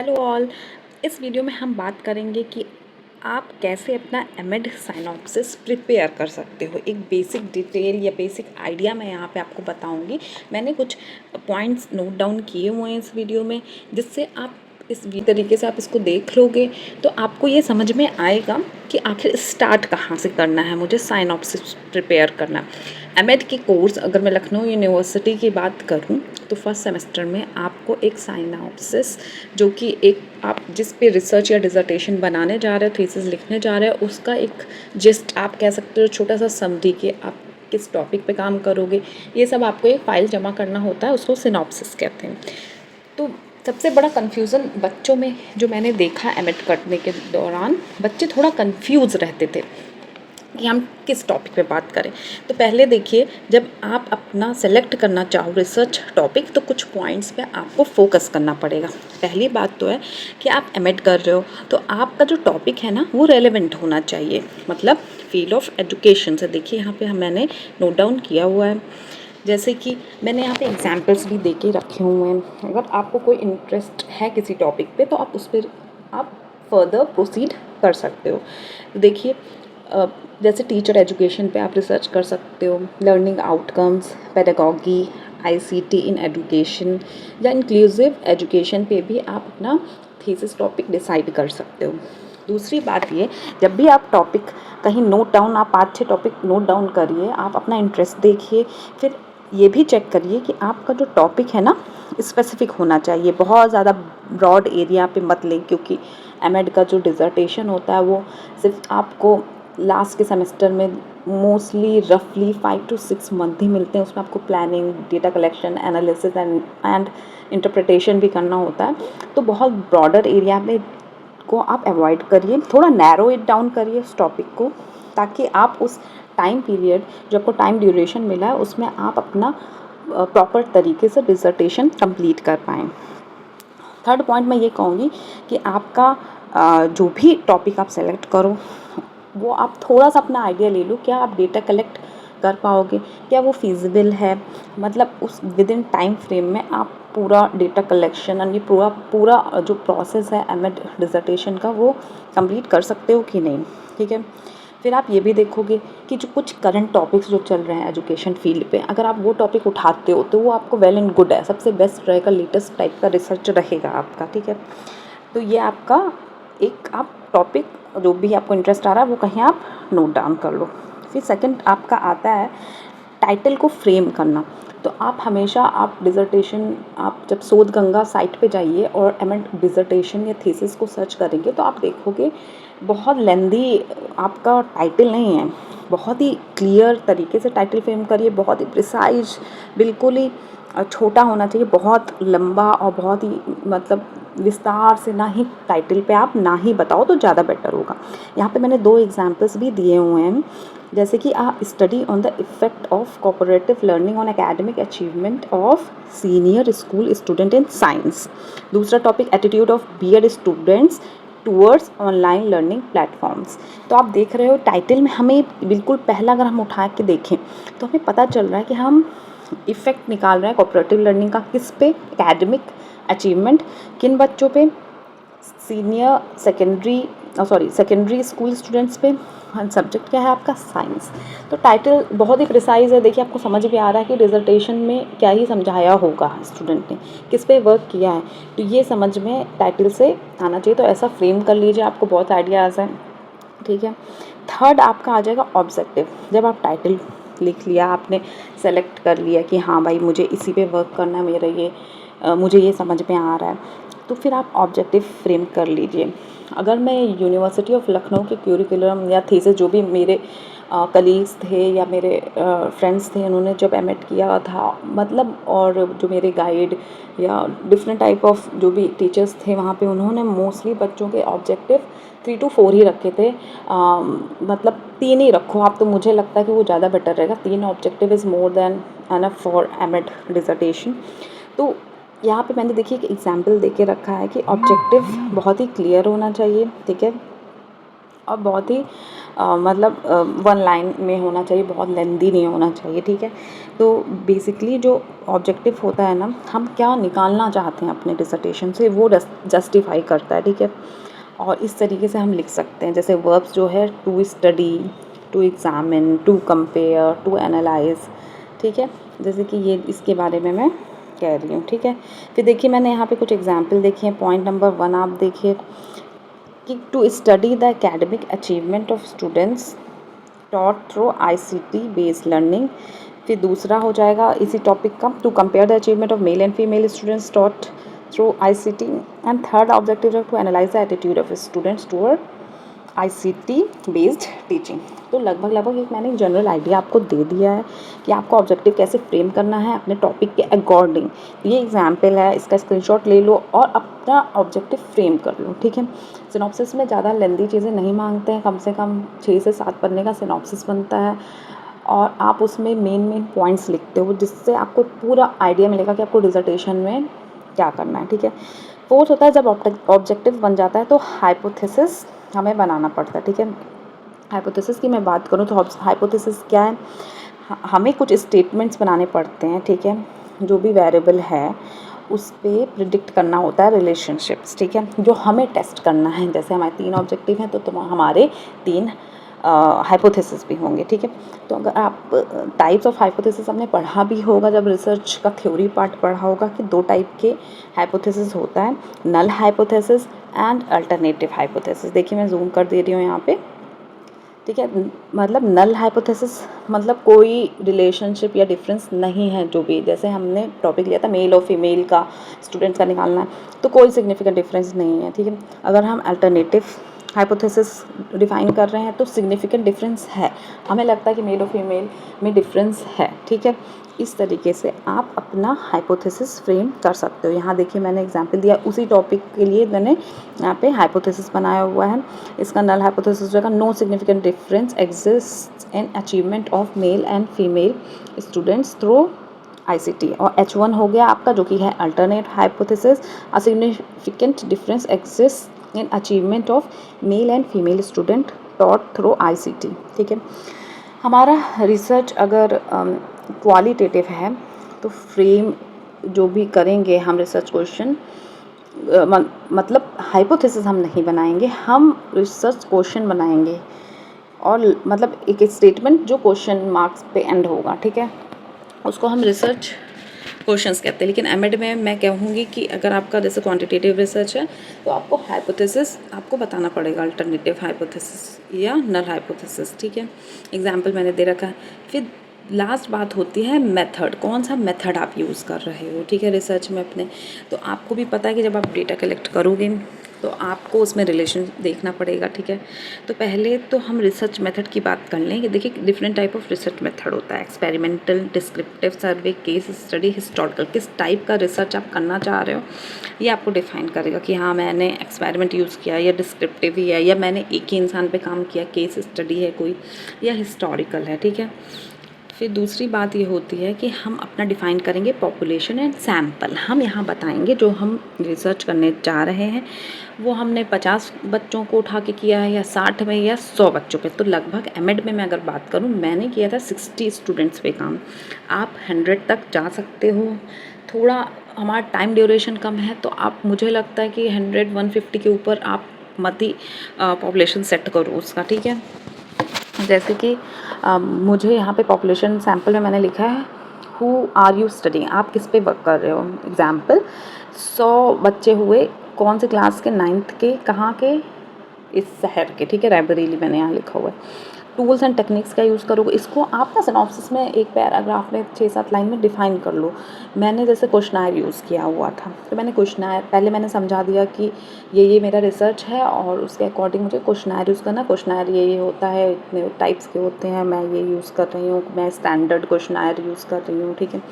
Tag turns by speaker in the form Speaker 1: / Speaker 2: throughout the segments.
Speaker 1: Hello all. इस video में हम बात करेंगे कि आप कैसे अपना एमएड साइनॉप्सिस प्रिपेयर कर सकते हो। एक बेसिक डिटेल या बेसिक आइडिया मैं यहाँ पे आपको बताऊँगी। मैंने कुछ पॉइंट्स नोट डाउन किए हुए हैं इस वीडियो में, जिससे आप इस तरीके से आप इसको देख लोगे तो आपको ये समझ में आएगा कि आखिर स्टार्ट कहाँ से करना है मुझे साइनॉप्सिस प्रिपेयर करना। एमएड की कोर्स अगर मैं लखनऊ यूनिवर्सिटी की बात करूँ तो फर्स्ट सेमेस्टर में आपको एक साइनॉप्सिस, जो कि एक आप जिस पे रिसर्च या डिसर्टेशन बनाने जा रहे हो, थीसिस लिखने जा रहे हो, उसका एक जिस्ट आप कह सकते हो, छोटा सा समरी कि आप किस टॉपिक पे काम करोगे, ये सब आपको एक फ़ाइल जमा करना होता है, उसको सिनॉप्सिस कहते हैं। तो सबसे बड़ा कन्फ्यूज़न बच्चों में जो मैंने देखा एमएड करने के दौरान, बच्चे थोड़ा कन्फ्यूज़ रहते थे कि हम किस टॉपिक पे बात करें। तो पहले देखिए, जब आप अपना सेलेक्ट करना चाहो रिसर्च टॉपिक, तो कुछ पॉइंट्स पे आपको फोकस करना पड़ेगा। पहली बात तो है कि आप एमएड कर रहे हो तो आपका जो टॉपिक है ना, वो रेलेवेंट होना चाहिए, मतलब फील्ड ऑफ एजुकेशन से। देखिए यहाँ पे मैंने नोट डाउन किया हुआ है, जैसे कि मैंने यहाँ पे एग्जाम्पल्स भी दे के रखे हुए हैं। अगर आपको कोई इंटरेस्ट है किसी टॉपिक पे तो आप उस पर आप फर्दर प्रोसीड कर सकते हो। तो देखिए, जैसे टीचर एजुकेशन पे आप रिसर्च कर सकते हो, learning outcomes, pedagogy, ICT in education या इंक्लूसिव एजुकेशन पे भी आप अपना थीसिस टॉपिक डिसाइड कर सकते हो। दूसरी बात ये, जब भी आप टॉपिक कहीं नोट डाउन, आप 5-6 टॉपिक नोट डाउन करिए, आप अपना इंटरेस्ट देखिए, फिर ये भी चेक करिए कि आपका जो टॉपिक है ना, स्पेसिफिक होना चाहिए। बहुत ज़्यादा ब्रॉड एरिया पे मत लें, क्योंकि एमएड का जो डिसर्टेशन होता है वो सिर्फ आपको लास्ट के सेमेस्टर में मोस्टली रफली 5 to 6 मंथ ही मिलते हैं। उसमें आपको planning, data collection, analysis and interpretation भी करना होता है। तो बहुत ब्रॉडर एरिया में को आप अवॉइड करिए, थोड़ा नैरो इट डाउन करिए उस टॉपिक को, ताकि आप उस टाइम पीरियड, जो आपको टाइम ड्यूरेशन मिला है, उसमें आप अपना प्रॉपर तरीके से डिसर्टेशन कंप्लीट कर पाएँ। थर्ड पॉइंट मैं ये कहूँगी कि आपका जो भी टॉपिक आप सेलेक्ट करो, वो आप थोड़ा सा अपना आइडिया ले लो, क्या आप डेटा कलेक्ट कर पाओगे, क्या वो फिजिबल है, मतलब उस विद इन टाइम फ्रेम में आप पूरा डेटा कलेक्शन और ये पूरा जो प्रोसेस है एमएड डिसर्टेशन का, वो कंप्लीट कर सकते हो कि नहीं। ठीक है, फिर आप ये भी देखोगे कि जो कुछ करंट टॉपिक्स जो चल रहे हैं एजुकेशन फील्ड पे, अगर आप वो टॉपिक उठाते हो तो वो आपको वेल एंड गुड है, सबसे बेस्ट रहेगा, लेटेस्ट टाइप का रिसर्च रहेगा आपका। ठीक है, तो ये आपका एक आप टॉपिक जो भी आपको इंटरेस्ट आ रहा है वो कहीं आप नोट डाउन कर लो। फिर सेकंड आपका आता है टाइटल को फ्रेम करना। तो आप हमेशा आप डिसर्टेशन, आप जब शोध गंगा साइट पे जाइए और एमएड डिसर्टेशन या थीसिस को सर्च करेंगे तो आप देखोगे बहुत लेंदी आपका टाइटल नहीं है, बहुत ही क्लियर तरीके से टाइटल फ्रेम करिए, बहुत ही प्रिसाइज, बिल्कुल ही छोटा होना चाहिए, बहुत लंबा और बहुत ही मतलब विस्तार से ना ही टाइटल पे आप ना ही बताओ तो ज़्यादा बेटर होगा। यहाँ पे मैंने 2 एग्जांपल्स भी दिए हुए हैं, जैसे कि आप study on the effect of cooperative learning on academic achievement of senior school student in science. दूसरा topic attitude of BEd students towards online learning platforms. तो आप देख रहे हो टाइटल में हमें बिल्कुल पहला अगर हम उठा के देखें तो हमें पता चल रहा है कि हम इफ़ेक्ट निकाल रहे हैं कोऑपरेटिव लर्निंग का, किस पे, एकेडमिक अचीवमेंट, किन बच्चों पे, सीनियर सेकेंडरी स्कूल स्टूडेंट्स पे, सब्जेक्ट क्या है आपका, साइंस। तो टाइटल बहुत ही प्रिसाइज है। देखिए, आपको समझ भी आ रहा है कि डिसर्टेशन में क्या ही समझाया होगा स्टूडेंट ने, किस पे वर्क किया है, तो ये समझ में टाइटल से आना चाहिए। तो ऐसा फ्रेम कर लीजिए, आपको बहुत आइडियाज़ हैं। ठीक है, थर्ड आपका आ जाएगा ऑब्जेक्टिव। जब आप टाइटल लिख लिया, आपने सेलेक्ट कर लिया कि हाँ भाई मुझे इसी पे वर्क करना है, मेरा ये मुझे ये समझ में आ रहा है, तो फिर आप ऑब्जेक्टिव फ्रेम कर लीजिए। अगर मैं यूनिवर्सिटी ऑफ लखनऊ के क्यूरिकुलम या थीसिस, जो भी मेरे कलीग्स थे या मेरे फ्रेंड्स थे, उन्होंने जब एमएड किया था, मतलब, और जो मेरे गाइड या डिफरेंट टाइप ऑफ जो भी टीचर्स थे वहाँ पे, उन्होंने मोस्टली बच्चों के ऑब्जेक्टिव 3 to 4 ही रखे थे। मतलब 3 ही रखो आप, तो मुझे लगता है कि वो ज़्यादा बेटर रहेगा। 3 objective is more than enough for MEd dissertation. तो यहाँ पे मैंने देखिए एक एग्जाम्पल दे के रखा है कि ऑब्जेक्टिव बहुत ही क्लियर होना चाहिए। ठीक है, और बहुत ही मतलब 1 लाइन में होना चाहिए, बहुत लेंदी नहीं होना चाहिए, ठीक है। तो बेसिकली जो ऑब्जेक्टिव होता है ना, हम क्या निकालना चाहते हैं अपने डिसर्टेशन से, वो जस्टिफाई करता है, ठीक है। और इस तरीके से हम लिख सकते हैं, जैसे वर्ब्स जो है to study, to examine, to compare, to analyse, ठीक है। जैसे कि ये इसके बारे में मैं कह रही हूँ, ठीक है। फिर देखिए मैंने यहाँ पे कुछ एग्जाम्पल देखे हैं। पॉइंट नंबर 1 आप देखिए कि to study the academic achievement of students taught through ICT based learning. फिर दूसरा हो जाएगा इसी टॉपिक का, to compare the achievement of male and female students taught through ICT। And third objective है to analyse the attitude of students toward ICT based teaching. तो लगभग एक मैंने जनरल आइडिया आपको दे दिया है कि आपको ऑब्जेक्टिव कैसे फ्रेम करना है अपने टॉपिक के अकॉर्डिंग। ये एग्जाम्पल है, इसका स्क्रीनशॉट ले लो और अपना ऑब्जेक्टिव फ्रेम कर लो, ठीक है। सिनॉप्सिस में ज़्यादा लेंदी चीज़ें नहीं मांगते हैं, कम से कम 6 से 7 पन्ने का सिनॉप्सिस बनता है और आप उसमें मेन पॉइंट्स लिखते हो, जिससे आपको पूरा आइडिया मिलेगा कि आपको डिसर्टेशन में क्या करना है, ठीक है। फोर्थ होता है जब ऑब्जेक्टिव बन जाता है तो हाइपोथेसिस हमें बनाना पड़ता है, ठीक है। हाइपोथेसिस की मैं बात करूँ तो हाइपोथेसिस क्या है, हमें कुछ स्टेटमेंट्स बनाने पड़ते हैं, ठीक है। जो भी वेरिएबल है उस पर प्रिडिक्ट करना होता है रिलेशनशिप्स, ठीक है, जो हमें टेस्ट करना है। जैसे हमारे 3 ऑब्जेक्टिव हैं तो हमारे 3 हाइपोथेसिस भी होंगे, ठीक है। तो अगर आप टाइप्स ऑफ हाइपोथेसिस हमने पढ़ा भी होगा, जब रिसर्च का थ्योरी पार्ट पढ़ा होगा कि 2 टाइप के हाइपोथेसिस होता है, null hypothesis and alternative hypothesis. देखिए मैं जूम कर दे रही हूँ यहाँ पे, ठीक है। मतलब नल हाइपोथेसिस मतलब कोई रिलेशनशिप या डिफरेंस नहीं है, जो भी जैसे हमने टॉपिक लिया था मेल और फीमेल का स्टूडेंट्स का निकालना है, तो कोई सिग्निफिकेंट डिफरेंस नहीं है, ठीक है। अगर हम अल्टरनेटिव हाइपोथेसिस डिफाइन कर रहे हैं तो सिग्निफिकेंट डिफरेंस है, हमें लगता है कि मेल और फीमेल में डिफरेंस है, ठीक है। इस तरीके से आप अपना हाइपोथेसिस फ्रेम कर सकते हो। यहाँ देखिए मैंने एग्जांपल दिया, उसी टॉपिक के लिए मैंने यहाँ पे हाइपोथेसिस बनाया हुआ है। इसका नल हाइपोथेसिस जो है, no significant difference exist in achievement of male and female students through ICT। और H1 हो गया आपका जो कि है alternate hypothesis, a significant difference exist in achievement of male and female student taught through ICT, ठीक है। हमारा रिसर्च अगर क्वालिटेटिव है तो फ्रेम जो भी करेंगे हम रिसर्च क्वेश्चन, मतलब हाइपोथेसिस हम नहीं बनाएंगे, हम रिसर्च क्वेश्चन बनाएंगे और मतलब एक स्टेटमेंट जो क्वेश्चन मार्क्स पे एंड होगा, ठीक है, उसको हम रिसर्च क्वेश्चंस कहते हैं। लेकिन एमएड में मैं कहूँगी कि अगर आपका जैसे क्वांटिटेटिव रिसर्च है तो आपको हाइपोथेसिस आपको बताना पड़ेगा, अल्टरनेटिव हाइपोथेसिस या नल हाइपोथेसिस, ठीक है। एग्जाम्पल मैंने दे रखा है। फिर लास्ट बात होती है मेथड, कौन सा मेथड आप यूज़ कर रहे हो, ठीक है, रिसर्च में अपने। तो आपको भी पता है कि जब आप डेटा कलेक्ट करोगे तो आपको उसमें रिलेशन देखना पड़ेगा, ठीक है। तो पहले तो हम रिसर्च मेथड की बात कर लें कि देखिए different type of research method होता है, एक्सपेरिमेंटल, डिस्क्रिप्टिव सर्वे, केस स्टडी, हिस्टोरिकल। किस टाइप का रिसर्च आप करना चाह रहे हो ये आपको डिफाइन करेगा कि हाँ मैंने एक्सपेरिमेंट यूज़ किया या डिस्क्रिप्टिव ही है या मैंने एक ही इंसान पे काम किया, केस स्टडी है कोई, या हिस्टोरिकल है, ठीक है। फिर दूसरी बात ये होती है कि हम अपना डिफ़ाइन करेंगे पॉपुलेशन एंड सैम्पल। हम यहाँ बताएंगे जो हम रिसर्च करने जा रहे हैं वो हमने 50 बच्चों को उठा के किया है या 60 में या 100 बच्चों पे। तो लगभग एमएड में मैं अगर बात करूँ मैंने किया था 60 स्टूडेंट्स पे काम, आप 100 तक जा सकते हो। थोड़ा हमारा टाइम ड्यूरेशन कम है तो आप, मुझे लगता है कि 100-150 के ऊपर आप मत ही पॉपुलेशन सेट करो उसका, ठीक है। जैसे कि मुझे यहाँ पे पॉपुलेशन सैम्पल में मैंने लिखा है हु आर यू स्टडिंग, आप किस पे वर्क कर रहे हो। एग्जाम्पल 100 बच्चे हुए, कौन से क्लास के, 9th के, कहाँ के, इस शहर के, ठीक है, रायबरेली मैंने यहाँ लिखा हुआ है। टूल्स एंड टेक्निक्स का यूज़ करोगे, इसको आप ना सिनॉप्सिस में एक पैराग्राफ में 6-7 लाइन में डिफाइन कर लो। मैंने जैसे क्वेश्चनायर यूज़ किया हुआ था तो मैंने क्वेश्चनायर पहले मैंने समझा दिया कि ये मेरा रिसर्च है और उसके अकॉर्डिंग मुझे क्वेश्चनायर यूज़ करना। क्वेश्चनायर ये होता है, इतने टाइप्स के होते हैं, मैं ये यूज़ कर रही हूँ, मैं स्टैंडर्ड क्वेश्चनायर यूज़ कर रही हूँ, ठीक है।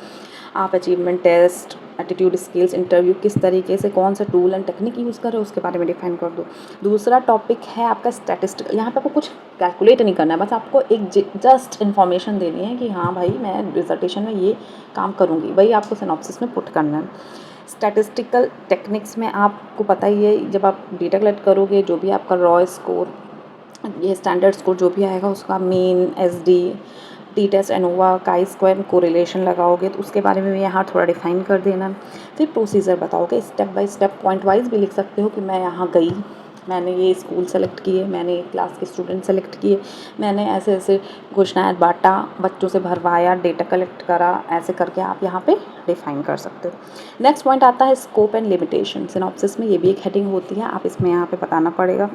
Speaker 1: आप achievement test, attitude skills, interview किस तरीके से, कौन सा टूल एंड टेक्निक यूज़ कर रहे हो उसके बारे में डिफाइन कर दो। दूसरा टॉपिक है आपका स्टैटिस्टिकल। यहाँ पे आपको कुछ कैलकुलेट नहीं करना है, बस आपको एक जस्ट इन्फॉर्मेशन देनी है कि हाँ भाई मैं डिसर्टेशन में ये काम करूँगी, वही आपको सिनॉप्सिस में पुट करना है। स्टैटिस्टिकल टेक्निक्स में आपको पता ही है, जब आप डेटा कलेक्ट करोगे जो भी आपका रॉ स्कोर ये स्टैंडर्ड स्कोर जो भी आएगा उसका mean, SD, t test, ANOVA, chi square, correlation लगाओगे तो उसके बारे में भी यहाँ थोड़ा डिफाइन कर देना। फिर प्रोसीजर बताओगे, step by step point wise भी लिख सकते हो कि मैं यहाँ गई, मैंने ये स्कूल सेलेक्ट किए, मैंने ये क्लास के स्टूडेंट सेलेक्ट किए, मैंने ऐसे ऐसे क्वेश्चन बांटा, बच्चों से भरवाया, डेटा कलेक्ट करा, ऐसे करके आप यहाँ पे डिफाइन कर सकते हो। नेक्स्ट पॉइंट आता है स्कोप एंड लिमिटेशन। सिनॉप्सिस में ये भी एक हेडिंग होती है, आप इसमें यहाँ पे बताना पड़ेगा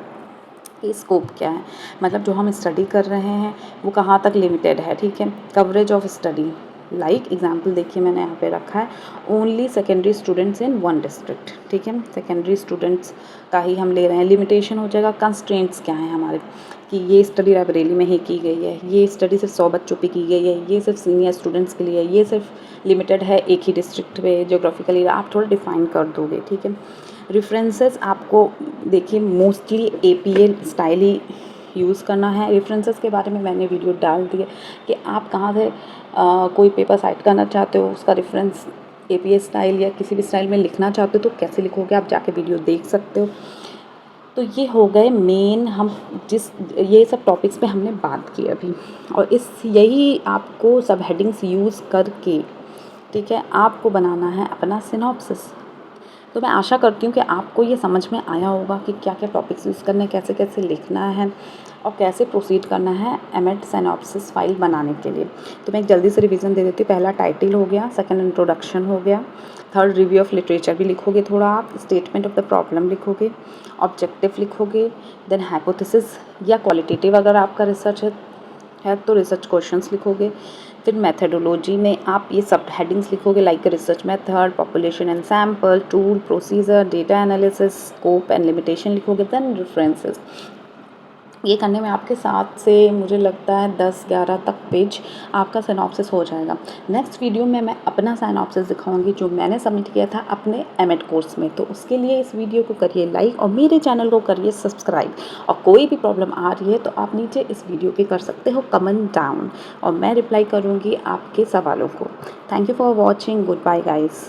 Speaker 1: कि स्कोप क्या है, मतलब जो हम स्टडी कर रहे हैं वो कहाँ तक लिमिटेड है, ठीक है। Coverage of study, like example देखिए मैंने यहाँ पे रखा है, only secondary students in one district, ठीक है, सेकेंडरी स्टूडेंट्स का ही हम ले रहे हैं। लिमिटेशन हो जाएगा, कंस्ट्रेंट्स क्या हैं हमारे कि ये स्टडी रायबरेली में ही की गई है, ये स्टडी सिर्फ 100 बच्चों पे की गई है, ये सिर्फ सीनियर स्टूडेंट्स के लिए है, ये सिर्फ लिमिटेड है एक ही डिस्ट्रिक्ट पे जोग्राफिकली, आप थोड़ा डिफाइन कर दोगे, ठीक है। रेफरेंसेस आपको देखिए मोस्टली एपीएल स्टाइल ही यूज़ करना है। रेफरेंसेस के बारे में मैंने वीडियो डाल दी है कि आप कहाँ से कोई पेपर साइट करना चाहते हो, उसका रेफरेंस एपीएल स्टाइल या किसी भी स्टाइल में लिखना चाहते हो तो कैसे लिखोगे, आप जाके वीडियो देख सकते हो। तो ये हो गए मेन, हम जिस ये सब टॉपिक्स पे हमने बात की अभी, और यही आपको सब हेडिंग्स यूज़ करके, ठीक है, आपको बनाना है अपना सिनॉप्सिस। तो मैं आशा करती हूँ कि आपको ये समझ में आया होगा कि क्या क्या टॉपिक्स यूज़ करने हैं, कैसे कैसे लिखना है और कैसे प्रोसीड करना है एमएड सिनॉप्सिस फाइल बनाने के लिए। तो मैं एक जल्दी से रिवीजन दे देती हूँ। पहला टाइटल हो गया, सेकंड इंट्रोडक्शन हो गया, थर्ड रिव्यू ऑफ लिटरेचर भी लिखोगे थोड़ा आप, स्टेटमेंट ऑफ द प्रॉब्लम लिखोगे, ऑब्जेक्टिव लिखोगे, देन हाइपोथेसिस या क्वालिटेटिव अगर आपका रिसर्च है तो रिसर्च क्वेश्चंस लिखोगे। फिर मेथडोलॉजी में आप ये सब हेडिंग्स लिखोगे like research method, population and sample, tool, procedure, data analysis, scope and limitation लिखोगे। देन रेफरेंसेस, ये करने में आपके 7 से मुझे लगता है 10-11 तक पेज आपका सिनॉप्सिस हो जाएगा। नेक्स्ट वीडियो में मैं अपना सिनॉप्सिस दिखाऊंगी जो मैंने सबमिट किया था अपने एमएड कोर्स में। तो उसके लिए इस वीडियो को करिए लाइक और मेरे चैनल को करिए सब्सक्राइब, और कोई भी प्रॉब्लम आ रही है तो आप नीचे इस वीडियो पे कर सकते हो कमेंट डाउन, और मैं रिप्लाई करूँगी आपके सवालों को। Thank you for watching, good bye guys.